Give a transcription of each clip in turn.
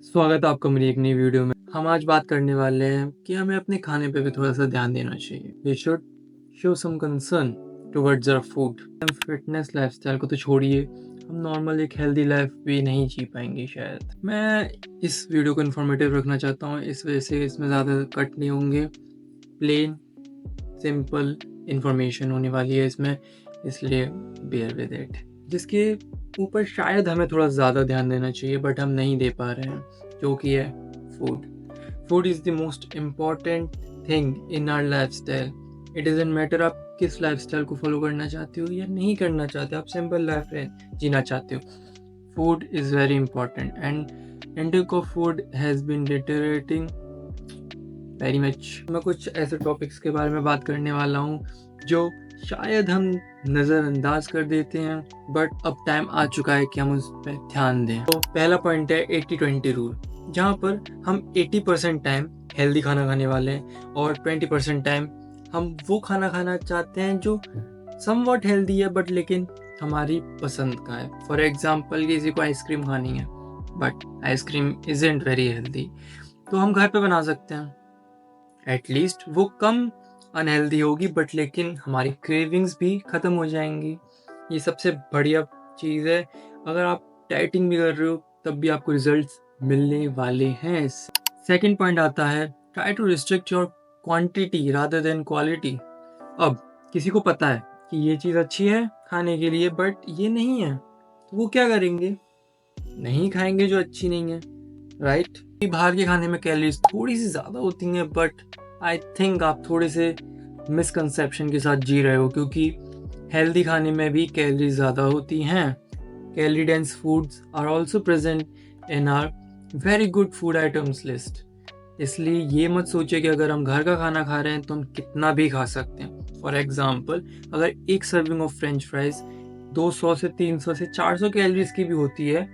स्वागत है आपका मेरी एक नई वीडियो में। हम आज बात करने वाले हैं कि हमें अपने खाने पे भी थोड़ा सा ध्यान देना चाहिए। We should show some concern towards our food. हम फिटनेस लाइफस्टाइल को तो छोड़िए, हम नॉर्मल एक हेल्दी लाइफ भी नहीं जी पाएंगे शायद। मैं इस वीडियो को इन्फॉर्मेटिव रखना चाहता हूँ, इस वजह से इसमें ज़्यादा कट नहीं होंगे। प्लेन सिंपल इंफॉर्मेशन होने वाली है इसमें, इसलिए बेयर विद इट। जिसके ऊपर शायद हमें थोड़ा ज़्यादा ध्यान देना चाहिए बट हम नहीं दे पा रहे हैं, जो कि है food. Food is the most important thing in our life style. It doesn't matter आप किस लाइफ स्टाइल को फॉलो करना चाहते हो या नहीं करना चाहते, आप सिंपल लाइफ जीना चाहते हो। Food is very important and intake of food has been deteriorating very much. मैं कुछ ऐसे टॉपिक्स के बारे में बात करने वाला हूँ जो शायद हम नज़रअंदाज कर देते हैं, बट अब टाइम आ चुका है कि हम उस पर ध्यान दें। तो पहला पॉइंट है 80-20 रूल, जहाँ पर हम 80% टाइम हेल्दी खाना खाने वाले हैं और 20% टाइम हम वो खाना खाना चाहते हैं जो समवॉट हेल्दी है बट लेकिन हमारी पसंद का है। फॉर एग्जाम्पल, किसी को आइसक्रीम खानी है but ice cream isn't very healthy, तो हम घर पे बना सकते हैं। एटलीस्ट वो कम अनहेल्दी होगी बट लेकिन हमारी क्रेविंग्स भी ख़त्म हो जाएंगी। ये सबसे बढ़िया चीज़ है। अगर आप डाइटिंग भी कर रहे हो तब भी आपको रिजल्ट्स मिलने वाले हैं। सेकंड पॉइंट आता है, try to restrict your quantity rather than quality. अब किसी को पता है कि ये चीज़ अच्छी है खाने के लिए बट ये नहीं है, तो वो क्या करेंगे? नहीं खाएंगे जो अच्छी नहीं है, राइट? बाहर के खाने में कैलोरीज थोड़ी सी ज़्यादा होती हैं बट आई थिंक आप थोड़े से मिसकंसेप्शन के साथ जी रहे हो, क्योंकि हेल्दी खाने में भी कैलोरीज ज़्यादा होती हैं। Calorie dense foods are also present in our very good food items list. इसलिए ये मत सोचिए कि अगर हम घर का खाना खा रहे हैं तो हम कितना भी खा सकते हैं। फॉर एग्जाम्पल, अगर एक सर्विंग ऑफ फ्रेंच फ्राइज 200 से 300 से 400 कैलोरीज की भी होती है,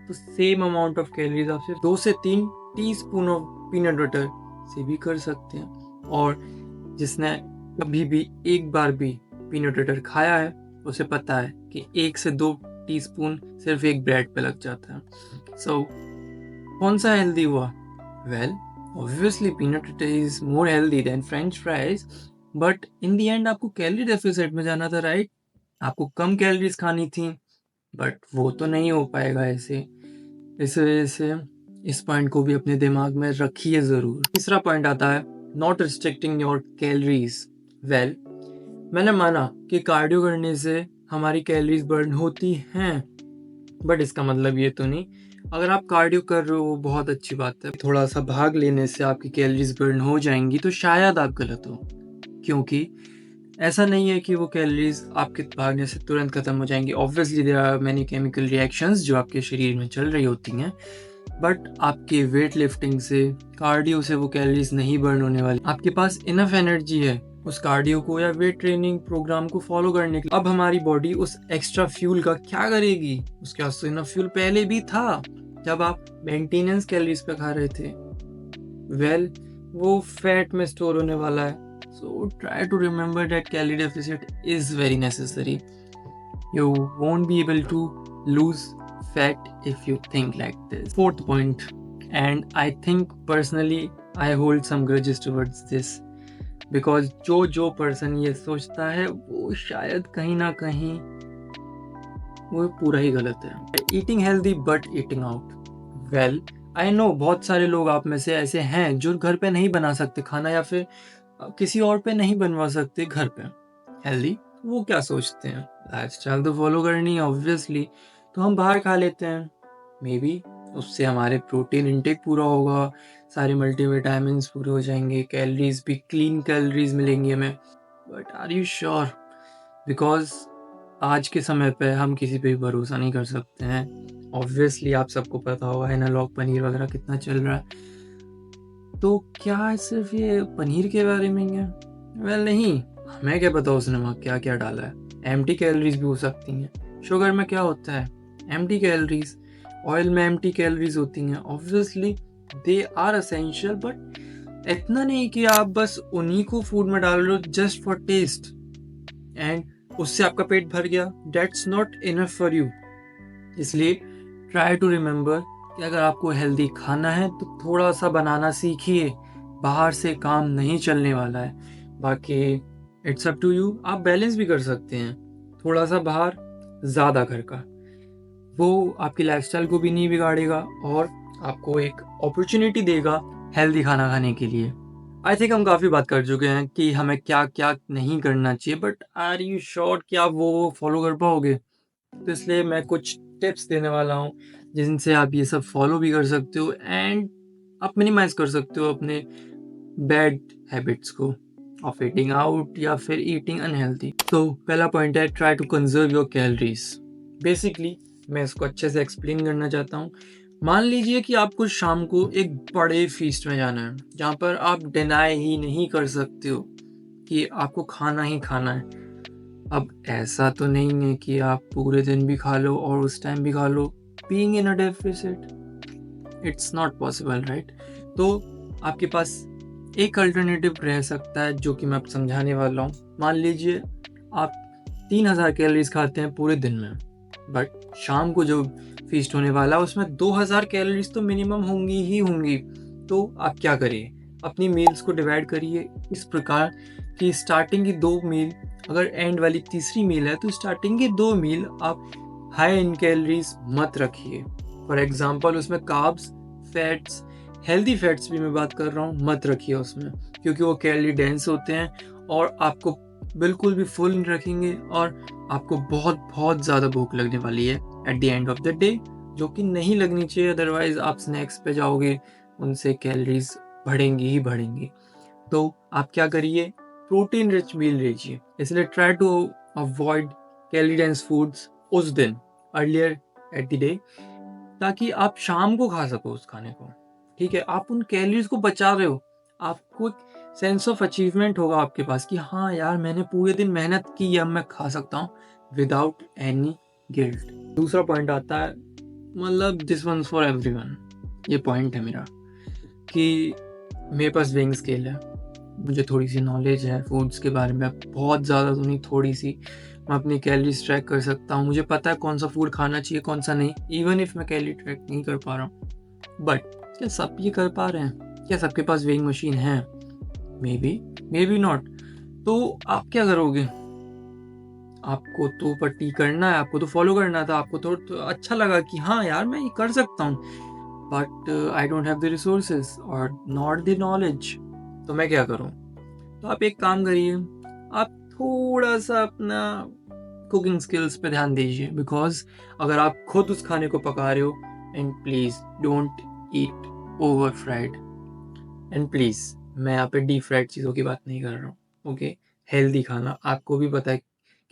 तो सेम अमाउंट ऑफ कैलोरीज आप सिर्फ 2 से 3 टीस्पून ऑफ पीनट बटर से भी कर सकते हैं। और जिसने कभी भी एक बार भी पीनट बटर खाया है उसे पता है कि 1 से 2 टीस्पून सिर्फ एक ब्रेड पे लग जाता है। सो कौन सा हेल्दी हुआ? Well, obviously peanut butter is more healthy than French fries, but in the end आपको कैलोरी डेफिसिट में जाना था, राइट? आपको कम कैलोरीज खानी थी बट वो तो नहीं हो पाएगा ऐसे। इस वजह से इस पॉइंट को भी अपने दिमाग में रखिए ज़रूर। तीसरा पॉइंट आता है, not restricting your calories. Well, मैंने माना कि कार्डियो करने से हमारी कैलोरीज बर्न होती हैं, बट इसका मतलब ये तो नहीं अगर आप कार्डियो कर रहे हो बहुत अच्छी बात है, थोड़ा सा भाग लेने से आपकी कैलोरीज बर्न हो जाएंगी तो शायद आप गलत हो। क्योंकि ऐसा नहीं है कि वो कैलोरीज आपके भागने से तुरंत खत्म हो जाएंगी। Obviously there are many chemical reactions जो आपके शरीर में चल रही होती हैं, बट आपके वेट लिफ्टिंग से, कार्डियो से वो कैलोरीज नहीं बर्न होने वाली। आपके पास इनफ एनर्जी है उस कार्डियो को या वेट ट्रेनिंग प्रोग्राम को फॉलो करने के लिए। अब हमारी बॉडी उस एक्स्ट्रा फ्यूल का क्या करेगी? उसके पास तो इनफ फ्यूल पहले भी था जब आप मेंटेनेंस कैलोरीज पे खा रहे थे। वेल, वो फैट में स्टोर होने वाला है। So try to remember that calorie deficit is very necessary. You won't be able to lose fat if you think like this. Fourth point, and I think personally I hold some grudges towards this because जो person ये सोचता है वो शायद कहीं ना कहीं वो पूरा ही गलत है। Eating healthy but eating out. Well, I know बहुत सारे लोग आप में से ऐसे हैं जो घर पे नहीं बना सकते खाना या फिर किसी और पे नहीं बनवा सकते घर पे हेल्दी। वो क्या सोचते हैं, लाइफस्टाइल तो फॉलो करनी है ऑब्वियसली, तो हम बाहर खा लेते हैं। मे बी उससे हमारे प्रोटीन इनटेक पूरा होगा, सारे मल्टीविटामिन्स पूरे हो जाएंगे, कैलोरीज भी क्लीन कैलोरीज मिलेंगी हमें। But are you sure? Because आज के समय पे हम किसी पे भी भरोसा नहीं कर सकते हैं। ऑब्वियसली आप सबको पता होगा एनालॉग पनीर वगैरह कितना चल रहा है, तो क्या सिर्फ ये पनीर के बारे में ही है? वेल नहीं, हमें क्या पता उसने वहाँ क्या क्या डाला है। एम्प्टी कैलोरीज भी हो सकती हैं। शुगर में क्या होता है? Empty calories. ऑयल में एम्प्टी कैलोरीज होती हैं। Obviously they are essential, but इतना नहीं कि आप बस उन्हीं को फूड में डाल रहे हो जस्ट फॉर टेस्ट एंड उससे आपका पेट भर गया। That's not enough for you. इसलिए ट्राई टू रिमेंबर कि अगर आपको हेल्दी खाना है तो थोड़ा सा बनाना सीखिए, बाहर से काम नहीं चलने वाला है। बाकी इट्स अप टू यू, आप बैलेंस भी कर सकते हैं, थोड़ा सा बाहर ज़्यादा घर का। वो आपकी लाइफस्टाइल को भी नहीं बिगाड़ेगा और आपको एक अपॉर्चुनिटी देगा हेल्दी खाना खाने के लिए। आई थिंक हम काफ़ी बात कर चुके हैं कि हमें क्या क्या नहीं करना चाहिए, बट आर यू श्योर कि आप वो फॉलो कर पाओगे? तो इसलिए मैं कुछ टिप्स देने वाला हूँ जिनसे आप ये सब फॉलो भी कर सकते हो एंड आप मिनिमाइज कर सकते हो अपने बैड हैबिट्स को ऑफ ईटिंग आउट या फिर ईटिंग अनहेल्दी। तो पहला पॉइंट है, try to conserve your calories. Basically मैं इसको अच्छे से एक्सप्लेन करना चाहता हूँ। मान लीजिए कि आपको शाम को एक बड़े फीस्ट में जाना है जहाँ पर आप डिनाई ही नहीं कर सकते हो कि आपको खाना ही खाना है। अब ऐसा तो नहीं है कि आप पूरे दिन भी खा लो और उस टाइम भी खा लो, being in a deficit, it's not possible, right? तो आपके पास एक अल्टरनेटिव रह सकता है जो कि मैं अब समझाने वाला हूँ। मान लीजिए आप 3000 कैलोरीज खाते हैं पूरे दिन में, बट शाम को जो फीस्ट होने वाला है उसमें 2000 कैलोरीज तो मिनिमम होंगी ही होंगी। तो आप क्या करिए, अपनी मील्स को डिवाइड करिए इस प्रकार कि स्टार्टिंग की 2 मील, अगर एंड वाली तीसरी मील है तो स्टार्टिंग की 2 मील आप हाई इन कैलोरीज मत रखिए। फॉर एग्जांपल उसमें कार्ब्स, फैट्स, हेल्दी फैट्स भी मैं बात कर रहा हूँ, मत रखिए उसमें, क्योंकि वो कैलोरी डेंस होते हैं और आपको बिल्कुल भी फुल नहीं रखेंगे और आपको बहुत बहुत ज़्यादा भूख लगने वाली है at the end of the day, जो कि नहीं लगनी चाहिए। अदरवाइज आप स्नैक्स पे जाओगे, उनसे कैलोरीज बढ़ेंगी ही बढ़ेंगी। तो आप क्या करिए, प्रोटीन रिच मील लीजिए। इसलिए try to avoid calorie dense foods उस दिन, अर्लियर एट द डे, ताकि आप शाम को खा सको उस खाने को। ठीक है, आप उन कैलोरीज को बचा रहे हो, आपको एक सेंस ऑफ अचीवमेंट होगा आपके पास कि हाँ यार मैंने पूरे दिन मेहनत की, अब मैं खा सकता हूँ विदाउट एनी गिल्ट। दूसरा पॉइंट आता है, मतलब दिस वन फॉर एवरीवन, ये पॉइंट है मेरा कि मेरे पास वेइंग स्केल है, मुझे थोड़ी सी नॉलेज है फूड्स के बारे में, बहुत ज़्यादा तो नहीं, थोड़ी सी। मैं अपनी कैलोरीज ट्रैक कर सकता हूँ, मुझे पता है कौन सा फूड खाना चाहिए कौन सा नहीं, इवन इफ मैं कैलोरी ट्रैक नहीं कर पा रहा हूँ। बट क्या सब ये कर पा रहे हैं? क्या सबके पास वेइंग मशीन है? May be not. तो आप क्या करोगे? आपको तो पट्टी करना है, आपको तो फॉलो करना था, आपको तो अच्छा लगा कि हाँ यार मैं ये कर सकता हूँ, but I don't have the resources और नॉट द नॉलेज। तो मैं क्या करूँ? तो आप एक काम करिए, आप थोड़ा सा अपना कुकिंग स्किल्स पे ध्यान दीजिए, बिकॉज अगर आप खुद उस खाने को पका रहे हो, and please don't eat over fried, and please मैं यहाँ पे डीप फ्राइड चीज़ों की बात नहीं कर रहा हूँ, ओके? हेल्दी खाना, आपको भी पता है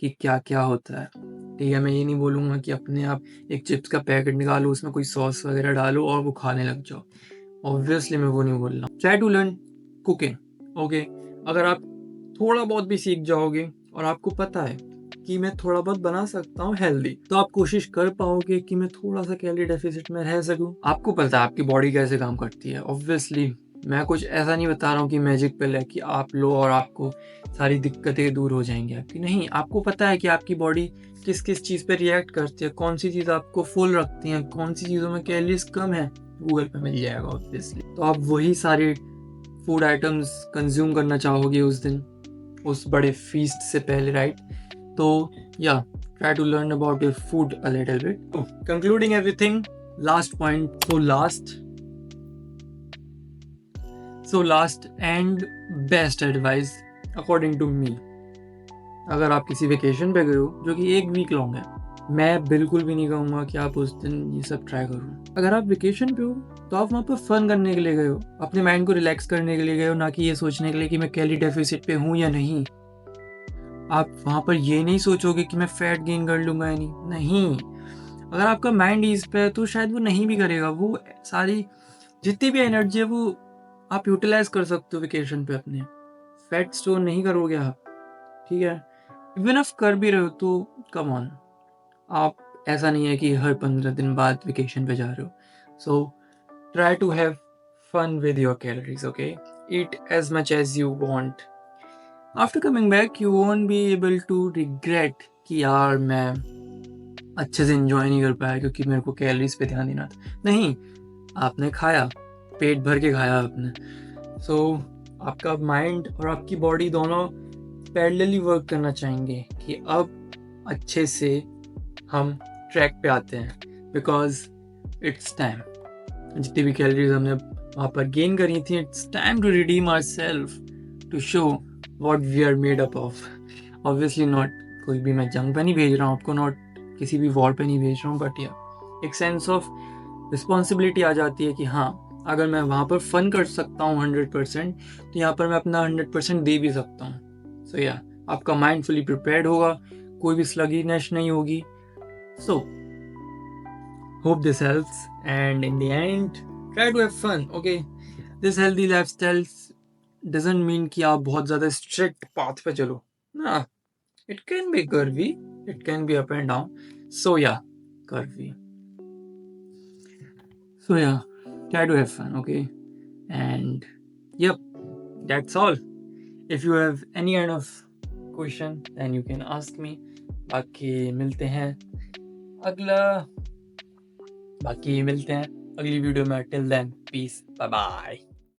कि क्या क्या होता है, ठीक है? मैं ये नहीं बोलूँगा कि अपने आप एक चिप्स का पैकेट निकालो, उसमें कोई सॉस वगैरह डालो और वो खाने लग जाओ। ऑब्वियसली मैं वो नहीं बोल रहा हूँ। Try to learn cooking, okay? अगर आप थोड़ा बहुत भी सीख जाओगे और आपको पता है कि मैं थोड़ा बहुत बना सकता हूँ हेल्दी, तो आप कोशिश कर पाओगे कि मैं थोड़ा सा कैलोरी डेफिसिट में रह सकूँ। आपको पता है आपकी बॉडी कैसे काम करती है। ऑब्वियसली मैं कुछ ऐसा नहीं बता रहा हूँ कि मैजिक पिल है कि आप लो और आपको सारी दिक्कतें दूर हो जाएंगी आपकी, नहीं। आपको पता है कि आपकी बॉडी किस किस चीज़ पे रिएक्ट करती है, कौन सी चीज़ आपको फुल रखती है, कौन सी चीज़ों में कैलोरीज कम है, गूगल पे मिल जाएगा ऑब्वियसली। तो आप वही सारे फूड आइटम्स कंज्यूम करना चाहोगे उस दिन, उस बड़े फीस्ट से पहले, राइट? तो या try to learn about your food a little bit. So, concluding everything, last point. So last and best advice according to me, अगर आप किसी वेकेशन पे गए हो जो कि 1 वीक लॉन्ग है, मैं बिल्कुल भी नहीं कहूँगा कि आप उस दिन ये सब ट्राई करो। अगर आप वेकेशन पे हो तो आप वहाँ पर फन करने के लिए गए हो, अपने माइंड को रिलैक्स करने के लिए गए हो, ना कि ये सोचने के लिए कि मैं कैलोरी डेफिसिट पे हूँ या नहीं। आप वहाँ पर ये नहीं सोचोगे कि मैं फैट गेन कर लूँगा या नहीं। अगर आपका माइंड ईज पे है तो शायद वो नहीं भी करेगा, वो सारी जितनी भी एनर्जी है वो आप यूटिलाइज कर सकते हो वेकेशन पे अपने। फैट स्टोर नहीं करोगे आप, ठीक है? इवन आप कर भी रहे हो तो कम ऑन, आप ऐसा नहीं है कि हर 15 दिन बाद वेकेशन पे जा रहे हो। So try to have fun with your calories, okay? Eat as much as you want. After coming back, you won't be able to regret कि यार मैं अच्छे से एंजॉय नहीं कर पाया क्योंकि मेरे को कैलोरीज पे ध्यान देना था। नहीं, आपने खाया, पेट भर के खाया आपने। सो आपका माइंड और आपकी बॉडी दोनों पैरेलली वर्क करना चाहेंगे कि अब अच्छे से हम ट्रैक पे आते हैं, बिकॉज इट्स टाइम। जितनी भी कैलोरीज हमने वहाँ पर गेन करी थी, it's time to redeem our self, to show what we are made up of. Obviously not कोई भी मैं जंग पे नहीं भेज रहा हूँ आपको, नॉट किसी भी वॉर पे नहीं भेज रहा हूँ, बट या एक सेंस ऑफ रिस्पॉन्सिबिलिटी आ जाती है कि हाँ, अगर मैं वहाँ पर फन कर सकता हूँ 100%, तो यहाँ पर मैं अपना 100% दे भी सकता हूँ। सो या आपका माइंड फुली प्रिपेयर्ड होगा, कोई भी स्लगीनेस नहीं होगी। सो hope this helps, and in the end try to have fun. Okay, this healthy lifestyle doesn't mean कि आप बहुत ज़्यादा strict path पे चलो ना, it can be curvy, it can be up and down. So yeah, curvy. So yeah, try to have fun. Okay, and yep, that's all. If you have any kind of question, then you can ask me. बाकी मिलते हैं अगला बाकी मिलते हैं अगली video में। Till then, peace, bye bye.